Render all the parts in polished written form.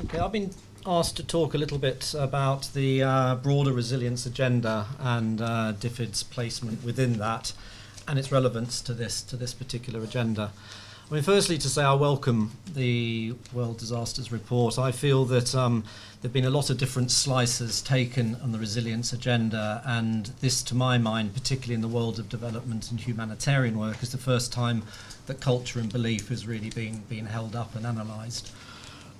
Okay, I've been asked to talk a little bit about the broader resilience agenda and DFID's placement within that and its relevance to this particular agenda. I mean, firstly, to say I welcome the World Disasters Report. I feel that there have been a lot of different slices taken on the resilience agenda, and this, to my mind, particularly in the world of development and humanitarian work, is the first time that culture and belief has really been held up and analysed.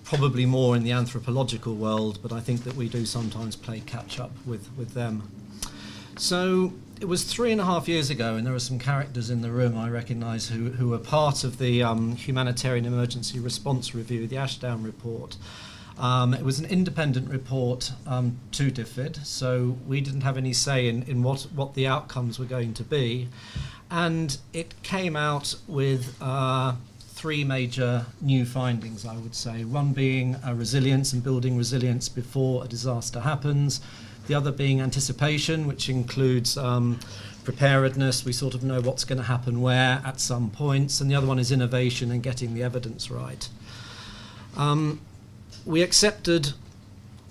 Probably more in the anthropological world, but I think that we do sometimes play catch up with them. So it was 3.5 years ago, and there are some characters in the room I recognise who were part of the Humanitarian Emergency Response Review, the Ashdown report. It was an independent report to DFID, so we didn't have any say in what the outcomes were going to be. And it came out with three major new findings, I would say. One being resilience and building resilience before a disaster happens. The other being anticipation, which includes preparedness. We sort of know what's going to happen where at some points. And the other one is innovation and getting the evidence right. We accepted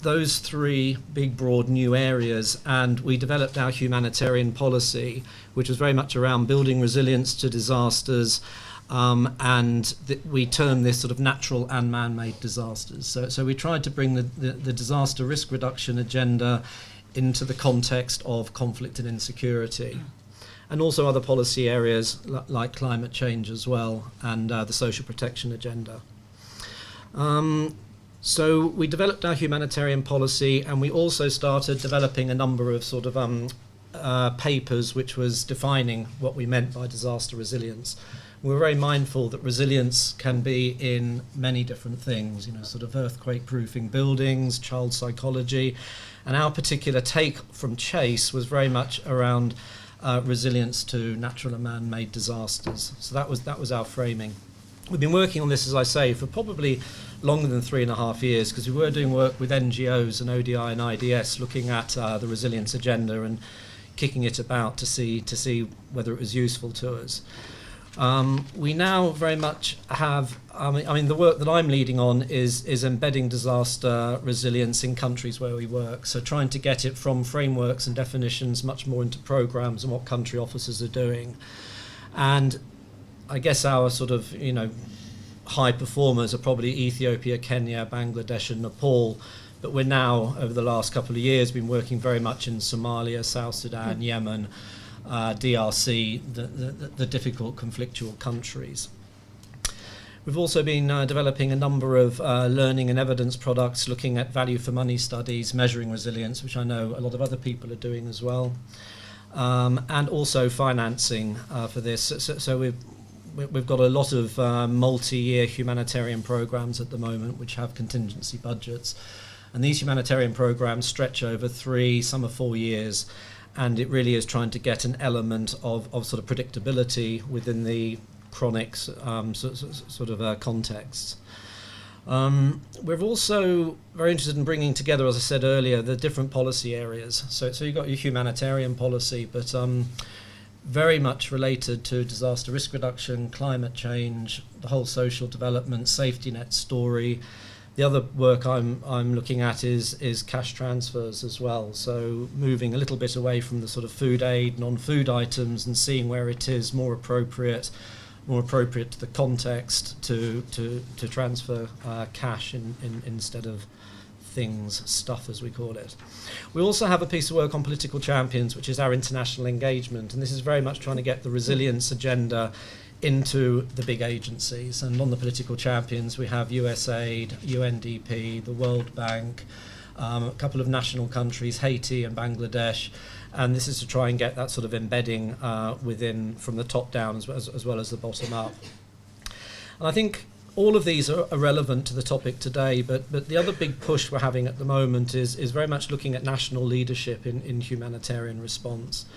those three big, broad new areas, and we developed our humanitarian policy, which was very much around building resilience to disasters, and we term this sort of natural and man-made disasters. So we tried to bring the disaster risk reduction agenda into the context of conflict and insecurity, and also other policy areas like climate change as well, and the social protection agenda. So we developed our humanitarian policy, and we also started developing a number of sort of papers which was defining what we meant by disaster resilience. We were very mindful that resilience can be in many different things, sort of earthquake-proofing buildings, child psychology, and our particular take from Chase was very much around resilience to natural and man-made disasters. So that was our framing. We've been working on this, as I say, for probably longer than 3.5 years, because we were doing work with NGOs and ODI and IDS looking at the resilience agenda and kicking it about to see whether it was useful to us. We now very much have, the work that I'm leading on is embedding disaster resilience in countries where we work. So trying to get it from frameworks and definitions much more into programs and what country officers are doing. And I guess our sort of, high performers are probably Ethiopia, Kenya, Bangladesh and Nepal. But we're now, over the last couple of years, been working very much in Somalia, South Sudan, Yemen, DRC, the difficult conflictual countries. We've also been developing a number of learning and evidence products, looking at value for money studies, measuring resilience, which I know a lot of other people are doing as well, and also financing for this. So we've got a lot of multi-year humanitarian programs at the moment which have contingency budgets, and these humanitarian programs stretch over 3, some are 4 years. And it really is trying to get an element of sort of predictability within the chronic sort of contexts. We're also very interested in bringing together, as I said earlier, the different policy areas. So you've got your humanitarian policy, but very much related to disaster risk reduction, climate change, the whole social development, safety net story. The other work I'm looking at is cash transfers as well, so moving a little bit away from the sort of food aid, non-food items, and seeing where it is more appropriate to the context to transfer cash instead of things, stuff as we call it. We also have a piece of work on political champions, which is our international engagement, and this is very much trying to get the resilience agenda into the big agencies. And on the political champions, we have USAID, UNDP, the World Bank, a couple of national countries, Haiti and Bangladesh, and this is to try and get that sort of embedding within from the top down as well as the bottom up. And I think all of these are relevant to the topic today, but the other big push we're having at the moment is very much looking at national leadership in humanitarian response.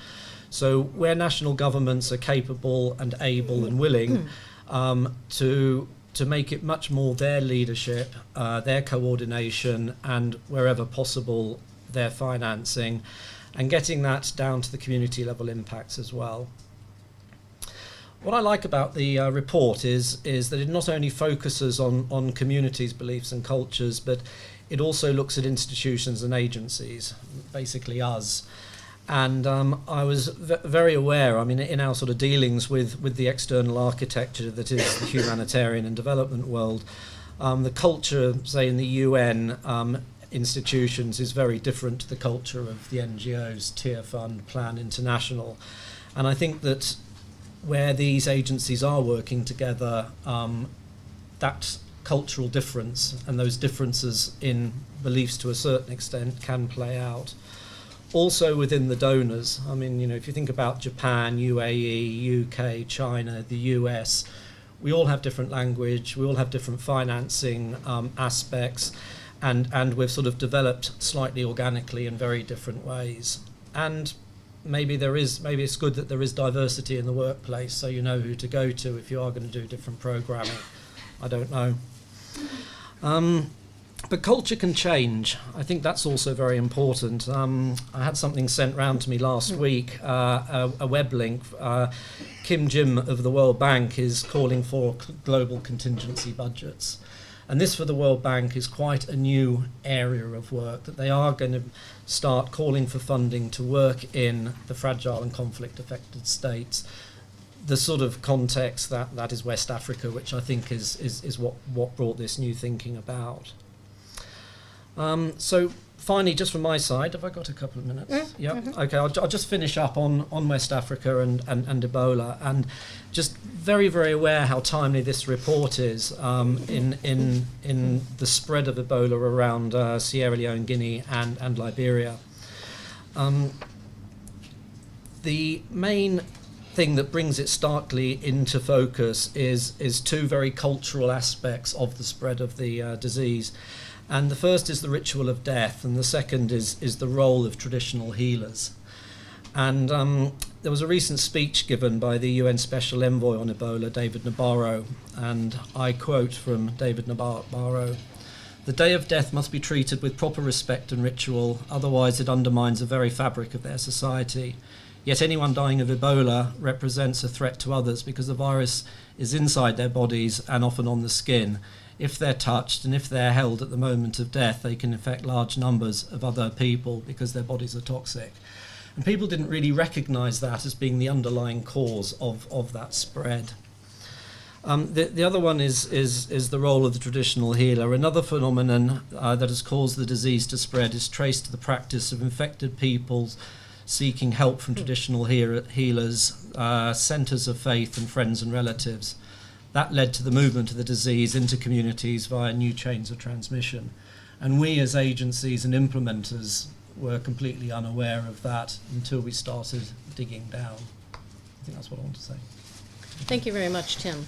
So where national governments are capable and able and willing to make it much more their leadership, their coordination, and wherever possible, their financing, and getting that down to the community level impacts as well. What I like about the report is that it not only focuses on communities, beliefs and cultures, but it also looks at institutions and agencies, basically us. And I was very aware, I mean, in our sort of dealings with the external architecture that is the humanitarian and development world, the culture, say, in the UN institutions is very different to the culture of the NGOs, Tear Fund, Plan International. And I think that where these agencies are working together, that cultural difference and those differences in beliefs to a certain extent can play out. Also within the donors, I mean, you know, if you think about Japan, UAE, UK, China, the US, we all have different language, we all have different financing aspects, and we've sort of developed slightly organically in very different ways. And maybe it's good that there is diversity in the workplace, so you know who to go to if you are going to do different programming. I don't know. But culture can change. I think that's also very important. I had something sent round to me last week, a web link. Kim Jim of the World Bank is calling for global contingency budgets. And this for the World Bank is quite a new area of work, that they are going to start calling for funding to work in the fragile and conflict-affected states. The sort of context that is West Africa, which I think is what brought this new thinking about. So finally, just from my side, have I got a couple of minutes? Yeah. Mm-hmm. Okay, I'll just finish up on West Africa and Ebola, and just very, very aware how timely this report is in the spread of Ebola around Sierra Leone, Guinea, and Liberia. The main thing that brings it starkly into focus is two very cultural aspects of the spread of the disease. And the first is the ritual of death, and the second is the role of traditional healers. And there was a recent speech given by the UN Special Envoy on Ebola, David Nabarro, and I quote from David Nabarro: "The day of death must be treated with proper respect and ritual, otherwise it undermines the very fabric of their society. Yet anyone dying of Ebola represents a threat to others because the virus is inside their bodies and often on the skin. If they're touched and if they're held at the moment of death, they can infect large numbers of other people because their bodies are toxic." And people didn't really recognise that as being the underlying cause of that spread. The other one is the role of the traditional healer. Another phenomenon that has caused the disease to spread is traced to the practice of infected people seeking help from traditional healers, centres of faith and friends and relatives. That led to the movement of the disease into communities via new chains of transmission. And we as agencies and implementers were completely unaware of that until we started digging down. I think that's what I want to say. Thank you very much, Tim.